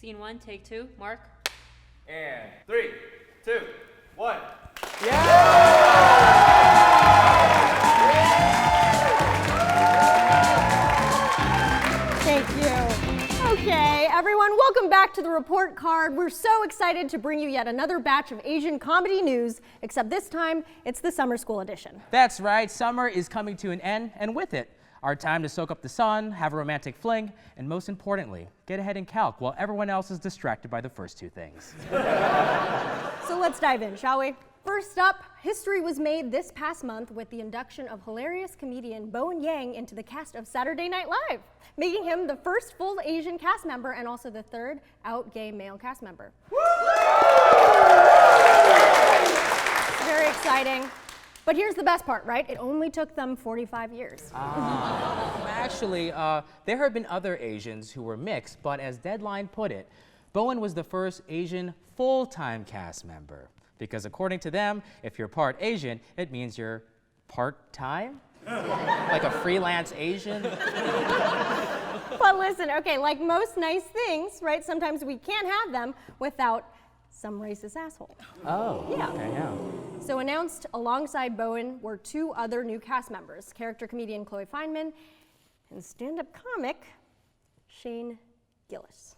Scene 1, take 2. Mark. And 3, 2, 1. Thank you. Okay, everyone, welcome back to the report card. We're so excited to bring you yet another batch of Asian comedy news, except this time it's the summer school edition. That's right, summer is coming to an end, and with it, our time to soak up the sun, have a romantic fling, and most importantly, get ahead in calc while everyone else is distracted by the first two things. So let's dive in, shall we? First up, history was made this past month with the induction of hilarious comedian Wang into the cast of Saturday Night Live, making him the first full Asian cast member and also the third out gay male cast member. Very exciting. But here's the best part, right? It only took them 45 years. Actually, there have been other Asians who were mixed, but as Deadline put it, Bowen was the first Asian full-time cast member. Because according to them, if you're part Asian, it means you're part-time? Like a freelance Asian? But listen, okay, like most nice things, right? Sometimes we can't have them without some racist asshole. Oh, yeah. Okay, yeah. So announced alongside Bowen were two other new cast members, character comedian Chloe Fineman and stand-up comic Shane Gillis.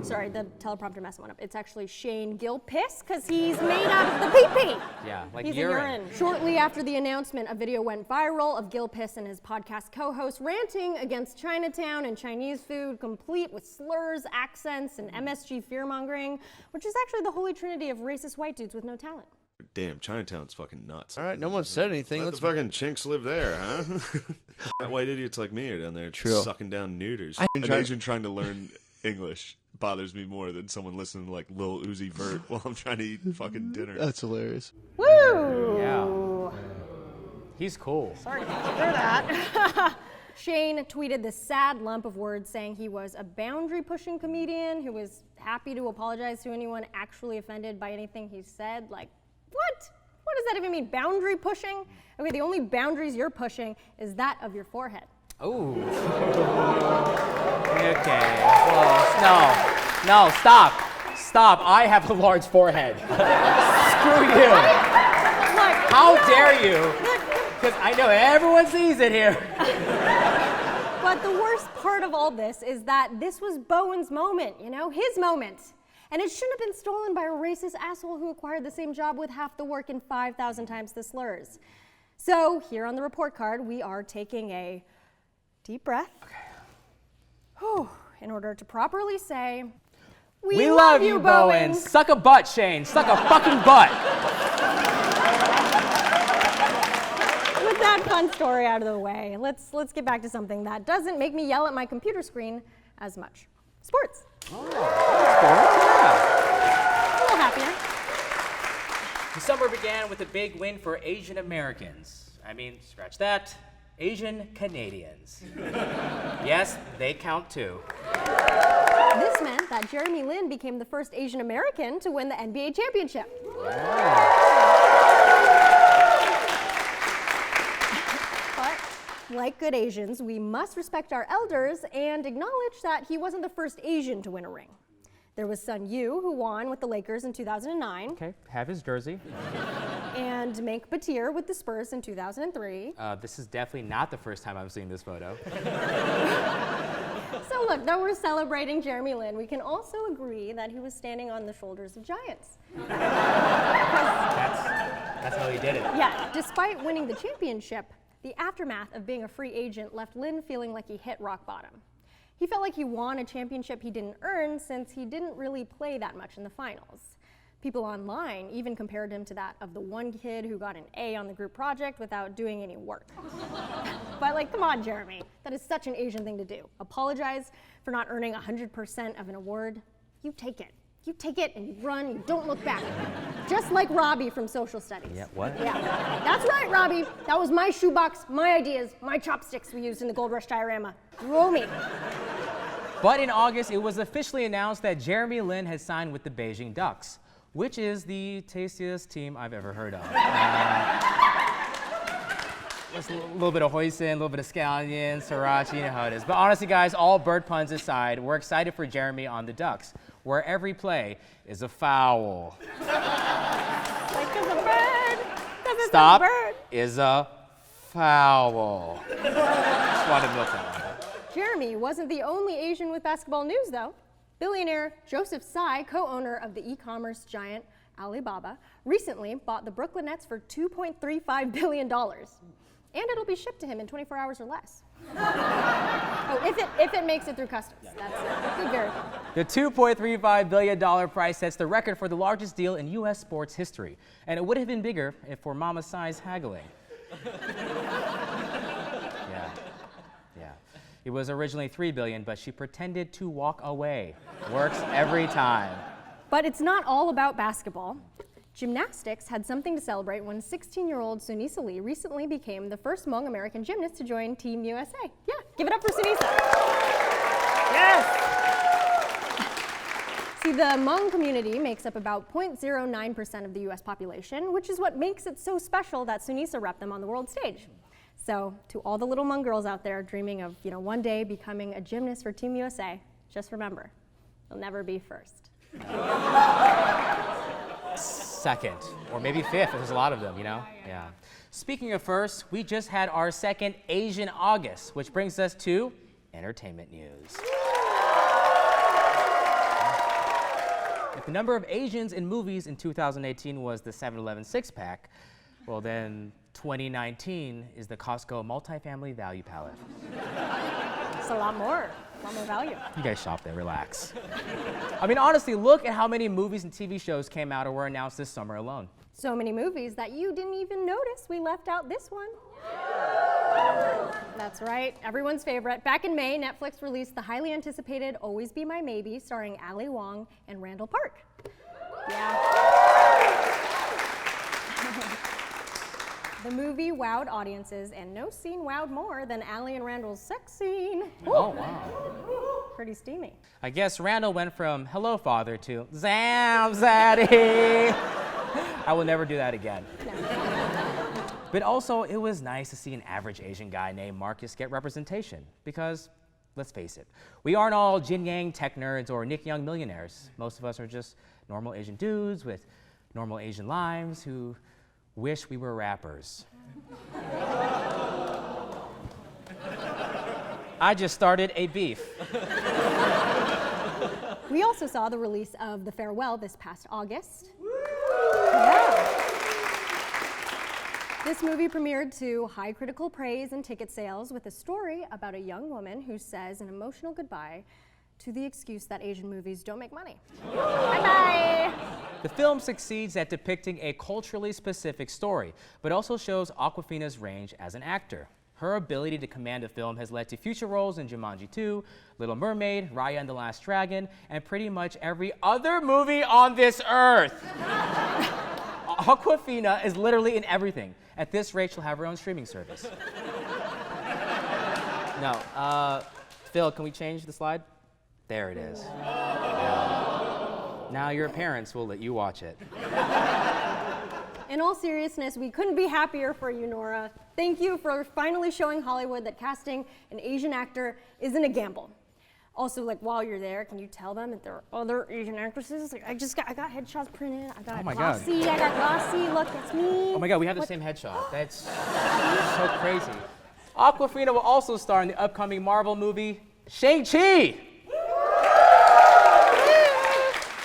Sorry, the teleprompter messed one up. It's actually Shane Gilpiss, because he's made out of the pee-pee. Yeah, like He's urine. a urine. Shortly after the announcement, a video went viral of Gilpiss and his podcast co-host ranting against Chinatown and Chinese food, complete with slurs, accents, and MSG fear-mongering, which is actually the holy trinity of racist white dudes with no talent. Damn, Chinatown's fucking nuts. All right, no one said anything. Let the fucking chinks live there, huh? That white idiots like me are down there sucking down neuters. An Asian trying to learn English bothers me more than someone listening to like Lil Uzi Vert while I'm trying to eat fucking dinner. That's hilarious. Woo! Yeah. He's cool. Sorry to hear that. Shane tweeted this sad lump of words saying he was a boundary-pushing comedian who was happy to apologize to anyone actually offended by anything he said. Like, what? What does that even mean? Boundary pushing? Okay, the only boundaries you're pushing is that of your forehead. Oh. Okay. Well, no, stop. Stop. I have a large forehead. Screw you. Like, How dare you? Because I know everyone sees it here. But the worst part of all this is that this was Bowen's moment, you know, his moment. And it shouldn't have been stolen by a racist asshole who acquired the same job with half the work and 5,000 times the slurs. So here on the report card, we are taking a deep breath. Okay. Whew, in order to properly say, we love you, Bowen. Suck a butt, Shane. Suck a fucking butt. With that fun story out of the way, let's get back to something that doesn't make me yell at my computer screen as much. Sports. Oh, yeah. A little happier. The summer began with a big win for Asian Americans. I mean, scratch that. Asian Canadians. Yes, they count too. This meant that Jeremy Lin became the first Asian American to win the NBA championship. But like good Asians, we must respect our elders and acknowledge that he wasn't the first Asian to win a ring. There was Sun Yu, who won with the Lakers in 2009. Okay, have his jersey. And Mank Batir with the Spurs in 2003. This is definitely not the first time I've seen this photo. So look, though we're celebrating Jeremy Lin, we can also agree that he was standing on the shoulders of giants. That's how he did it. Yeah, despite winning the championship, the aftermath of being a free agent left Lin feeling like he hit rock bottom. He felt like he won a championship he didn't earn since he didn't really play that much in the finals. People online even compared him to that of the one kid who got an A on the group project without doing any work. But like, come on, Jeremy. That is such an Asian thing to do. Apologize for not earning 100% of an award. You take it. You take it and you run, you don't look back. Just like Robbie from Social Studies. Yeah, what? Yeah, that's right, Robbie. That was my shoebox, my ideas, my chopsticks we used in the Gold Rush diorama. You owe me. But in August, it was officially announced that Jeremy Lin has signed with the Beijing Ducks, which is the tastiest team I've ever heard of. Just a little bit of hoisin, a little bit of scallion, sriracha, you know how it is. But honestly, guys, all bird puns aside, we're excited for Jeremy on the Ducks, where every play is a foul. Like, 'cause a bird. 'Cause it's Stop a bird. is a foul. Just wanted to milk that one. Jeremy wasn't the only Asian with basketball news, though. Billionaire Joseph Tsai, co-owner of the e-commerce giant Alibaba, recently bought the Brooklyn Nets for $2.35 billion. And it'll be shipped to him in 24 hours or less. Oh, if it makes it through customs. That's good verify. The $2.35 billion price sets the record for the largest deal in U.S. sports history. And it would have been bigger if for Mama Tsai's haggling. Yeah. It was originally $3 billion, but she pretended to walk away. Works every time. But it's not all about basketball. Gymnastics had something to celebrate when 16-year-old Sunisa Lee recently became the first Hmong American gymnast to join Team USA. Yeah, give it up for Sunisa. Yes! See, the Hmong community makes up about 0.09% of the US population, which is what makes it so special that Sunisa repped them on the world stage. So, to all the little Hmong girls out there dreaming of, one day becoming a gymnast for Team USA, just remember, you'll never be first. Second, or maybe fifth, there's a lot of them, Yeah. Speaking of first, we just had our second Asian August, which brings us to entertainment news. If the number of Asians in movies in 2018 was the 7-Eleven six-pack, well then 2019 is the Costco multifamily value palette. It's a lot more value. You guys shop there, relax. I mean, honestly, look at how many movies and TV shows came out or were announced this summer alone. So many movies that you didn't even notice we left out this one. That's right, everyone's favorite. Back in May, Netflix released the highly anticipated Always Be My Maybe, starring Ali Wang and Randall Park. Yeah. The movie wowed audiences, and no scene wowed more than Ali and Randall's sex scene. Oh, wow. Pretty steamy. I guess Randall went from hello, father, to Zam, Zaddy. I will never do that again. No. But also, it was nice to see an average Asian guy named Marcus get representation. Because, let's face it, we aren't all Jin Yang tech nerds or Nick Young millionaires. Most of us are just normal Asian dudes with normal Asian lives who wish we were rappers. I just started a beef. We also saw the release of The Farewell this past August. Yeah. This movie premiered to high critical praise and ticket sales with a story about a young woman who says an emotional goodbye to the excuse that Asian movies don't make money. Bye-bye! The film succeeds at depicting a culturally specific story, but also shows Awkwafina's range as an actor. Her ability to command a film has led to future roles in Jumanji 2, Little Mermaid, Raya and the Last Dragon, and pretty much every other movie on this earth. Awkwafina is literally in everything. At this rate, she'll have her own streaming service. No, Phil, can we change the slide? There it is. Now your parents will let you watch it. In all seriousness, we couldn't be happier for you, Nora. Thank you for finally showing Hollywood that casting an Asian actor isn't a gamble. Also, while you're there, can you tell them that there are other Asian actresses? I got headshots printed. I got glossy. I got glossy. Look, that's me. Oh my God, we have the same headshot. That's so crazy. Awkwafina will also star in the upcoming Marvel movie, Shang-Chi.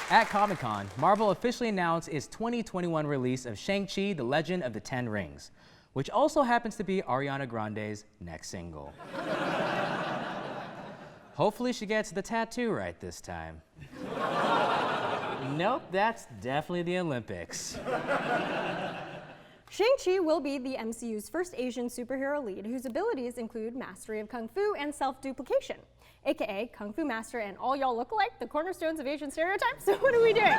At Comic-Con, Marvel officially announced its 2021 release of Shang-Chi, The Legend of the Ten Rings, which also happens to be Ariana Grande's next single. Hopefully she gets the tattoo right this time. Nope, that's definitely the Olympics. Shang-Chi will be the MCU's first Asian superhero lead whose abilities include mastery of Kung Fu and self-duplication, aka Kung Fu Master and all y'all look alike, the cornerstones of Asian stereotypes. So what are we doing?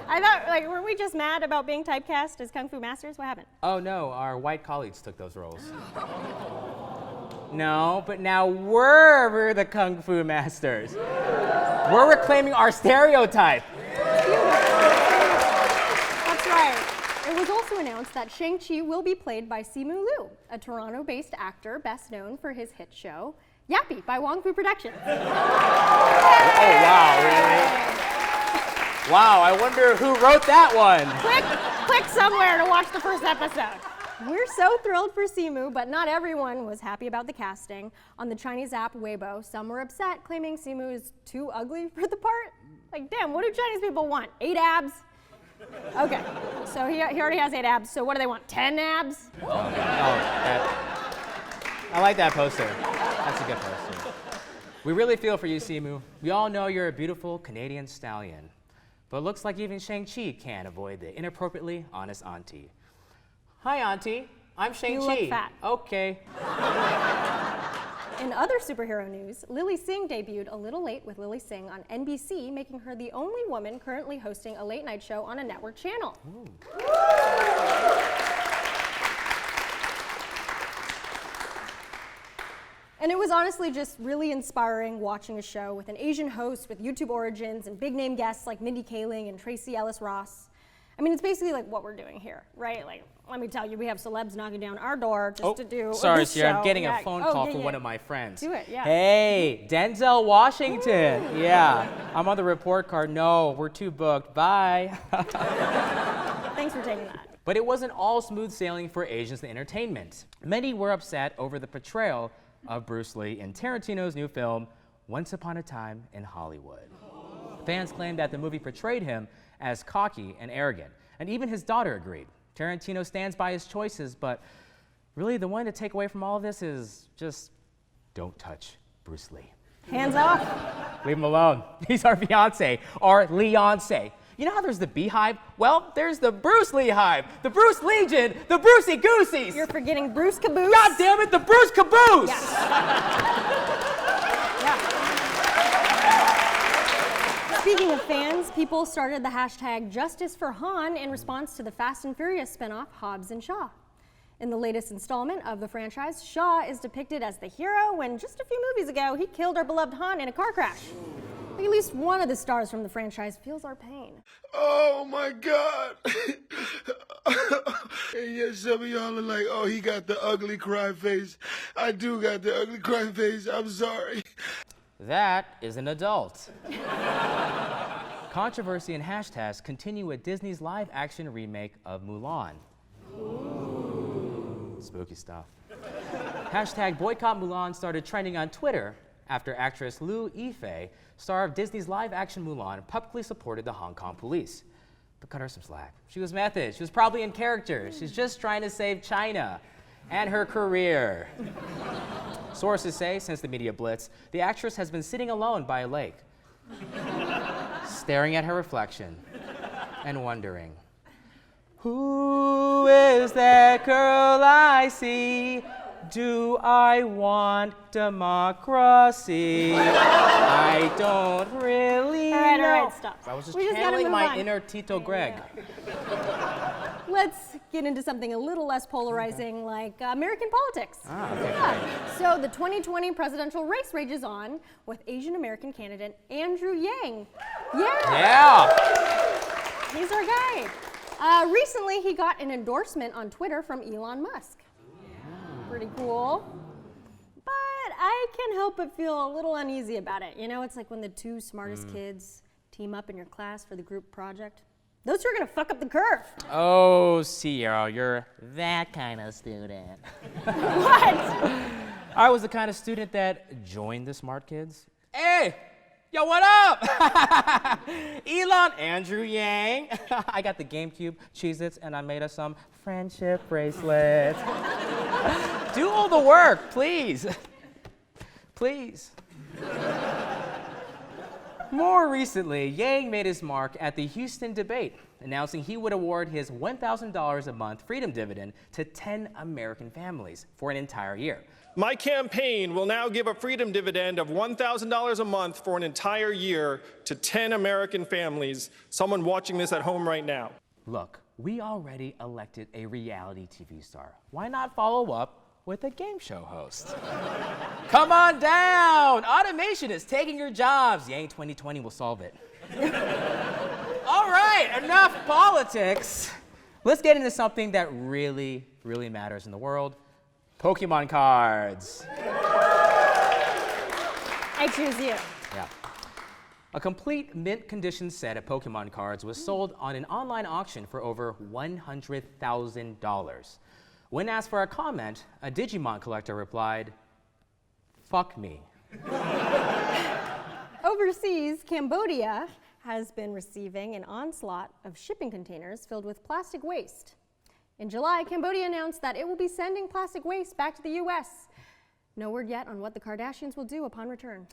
I thought, were we just mad about being typecast as Kung Fu Masters? What happened? Oh no, our white colleagues took those roles. No, but now we're the Kung Fu Masters. We're reclaiming our stereotype. That's right. It was also announced that Shang-Chi will be played by Simu Liu, a Toronto-based actor best known for his hit show, Yappy by Wang Productions. Oh, wow, really? Wow, I wonder who wrote that one. Click somewhere to watch the first episode. We're so thrilled for Simu, but not everyone was happy about the casting. On the Chinese app Weibo, some were upset, claiming Simu is too ugly for the part. Like, damn, what do Chinese people want? 8 abs? Okay, so he already has 8 abs, so what do they want, 10 abs? I like that poster. That's a good poster. We really feel for you, Simu. We all know you're a beautiful Canadian stallion. But it looks like even Shang-Chi can't avoid the inappropriately honest auntie. Hi, auntie. I'm Shang-Chi. You look fat. Okay. In other superhero news, Lily Singh debuted A Little Late with Lily Singh on NBC, making her the only woman currently hosting a late-night show on a network channel. And it was honestly just really inspiring watching a show with an Asian host with YouTube origins and big-name guests like Mindy Kaling and Tracee Ellis Ross. I mean, it's basically like what we're doing here, right? Like, let me tell you, we have celebs knocking down our door just to do sorry, this Sierra, show. I'm getting a phone call from one of my friends. Do it, yeah. Hey, Denzel Washington. Yeah, I'm on the report card. No, we're too booked. Bye. Thanks for taking that. But it wasn't all smooth sailing for Asians in entertainment. Many were upset over the portrayal of Bruce Lee in Tarantino's new film, Once Upon a Time in Hollywood. Fans claimed that the movie portrayed him as cocky and arrogant, and even his daughter agreed. Tarantino stands by his choices, but really the one to take away from all of this is just don't touch Bruce Lee. Hands off. Leave him alone. He's our fiance, our Leonce. You know how there's the Beehive? Well, there's the Bruce Lee Hive, the Bruce Legion, the Brucey Goosies. You're forgetting Bruce Caboose. God damn it, the Bruce Caboose! Yeah. Speaking of fans, people started the hashtag Justice for Han in response to the Fast and Furious spinoff Hobbs and Shaw. In the latest installment of the franchise, Shaw is depicted as the hero when just a few movies ago he killed our beloved Han in a car crash. At least one of the stars from the franchise feels our pain. Oh my God. And yes, some of y'all are like, oh, he got the ugly cry face. I do got the ugly cry face. I'm sorry. That is an adult. Controversy and hashtags continue with Disney's live-action remake of Mulan. Ooh. Spooky stuff. Hashtag boycott Mulan started trending on Twitter after actress Liu Yifei, star of Disney's live-action Mulan, publicly supported the Hong Kong police. But cut her some slack. She was method. She was probably in character. She's just trying to save China and her career. Sources say, since the media blitz, the actress has been sitting alone by a lake, staring at her reflection and wondering, who is that girl I see? Do I want democracy? I don't really know. All right, stop. I was just We just gotta channeling move my on. inner Tito Greg. Let's get into something a little less polarizing, like American politics. Okay. Yeah. So the 2020 presidential race rages on with Asian American candidate Andrew Yang. Yeah. He's our guy. Recently, he got an endorsement on Twitter from Elon Musk. Pretty cool. But I can't help but feel a little uneasy about it. You know, it's like when the two smartest kids team up in your class for the group project. Those two are gonna fuck up the curve. Oh, Sierra, you're that kind of student. What? I was the kind of student that joined the smart kids. Hey, yo, what up? Elon, Andrew Yang. I got the GameCube, Cheez-Its, and I made us some friendship bracelets. Do all the work, please. Please. More recently, Yang made his mark at the Houston debate, announcing he would award his $1,000 a month freedom dividend to 10 American families for an entire year. My campaign will now give a freedom dividend of $1,000 a month for an entire year to 10 American families, someone watching this at home right now. Look, we already elected a reality TV star. Why not follow up with a game show host? Come on down! Automation is taking your jobs. Yang 2020 will solve it. All right, enough politics. Let's get into something that really, really matters in the world. Pokemon cards. I choose you. Yeah. A complete mint condition set of Pokemon cards was sold on an online auction for over $100,000. When asked for a comment, a Digimon collector replied, "Fuck me." Overseas, Cambodia has been receiving an onslaught of shipping containers filled with plastic waste. In July, Cambodia announced that it will be sending plastic waste back to the U.S. No word yet on what the Kardashians will do upon return.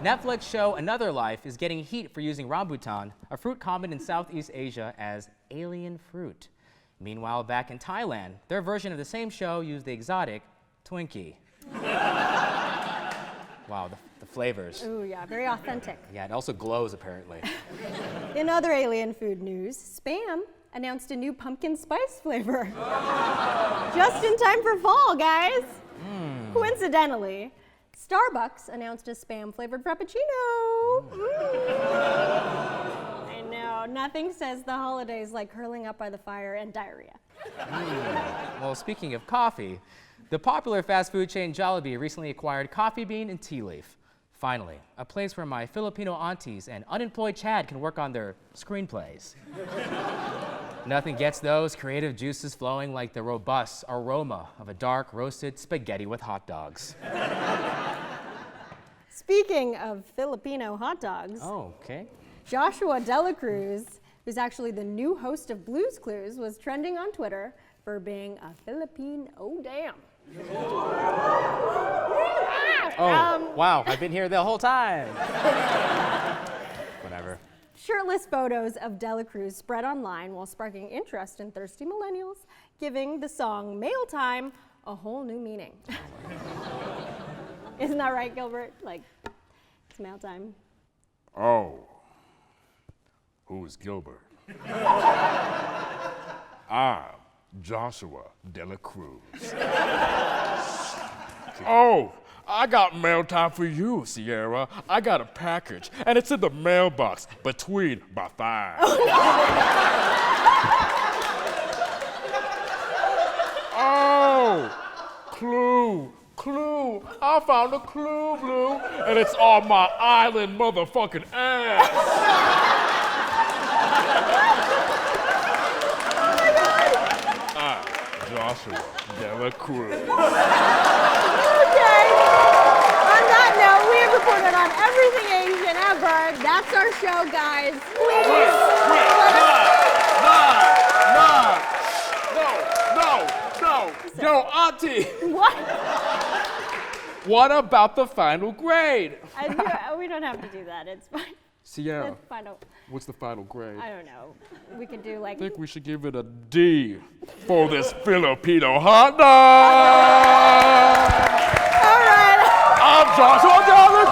Netflix show Another Life is getting heat for using rambutan, a fruit common in Southeast Asia, as alien fruit. Meanwhile, back in Thailand, their version of the same show used the exotic Twinkie. Wow, the flavors. Ooh, yeah, very authentic. Yeah, it also glows, apparently. In other alien food news, Spam announced a new pumpkin spice flavor. Just in time for fall, guys. Coincidentally, Starbucks announced a Spam-flavored Frappuccino. I know, nothing says the holidays like curling up by the fire and diarrhea. Well, speaking of coffee, the popular fast food chain Jollibee recently acquired Coffee Bean and Tea Leaf. Finally, a place where my Filipino aunties and unemployed Chad can work on their screenplays. Nothing gets those creative juices flowing like the robust aroma of a dark roasted spaghetti with hot dogs. Speaking of Filipino hot dogs, Oh, okay. Joshua Dela Cruz, who's actually the new host of Blue's Clues, was trending on Twitter for being a Philippine oh damn. Oh, wow, I've been here the whole time. Whatever. Shirtless photos of Dela Cruz spread online while sparking interest in thirsty millennials, giving the song Mail Time a whole new meaning. Isn't that right, Gilbert? Like, it's mail time. Oh, who's Gilbert? I'm Joshua Dela Cruz. Oh, I got mail time for you, Sierra. I got a package, and it's in the mailbox between my thighs. Oh, clue. I found a clue, Blue, and it's on my island motherfucking ass. Joshua Dela Cruz. Okay. On that note, we have reported on everything Asian ever. That's our show, guys. Please. No. Yo, Auntie. What? What about the final grade? We don't have to do that. It's fine. Sierra, It's final. what's the final grade? I don't know. We could do like. I think we should give it a D for this Filipino hot dog. All right. I'm Joshua Dela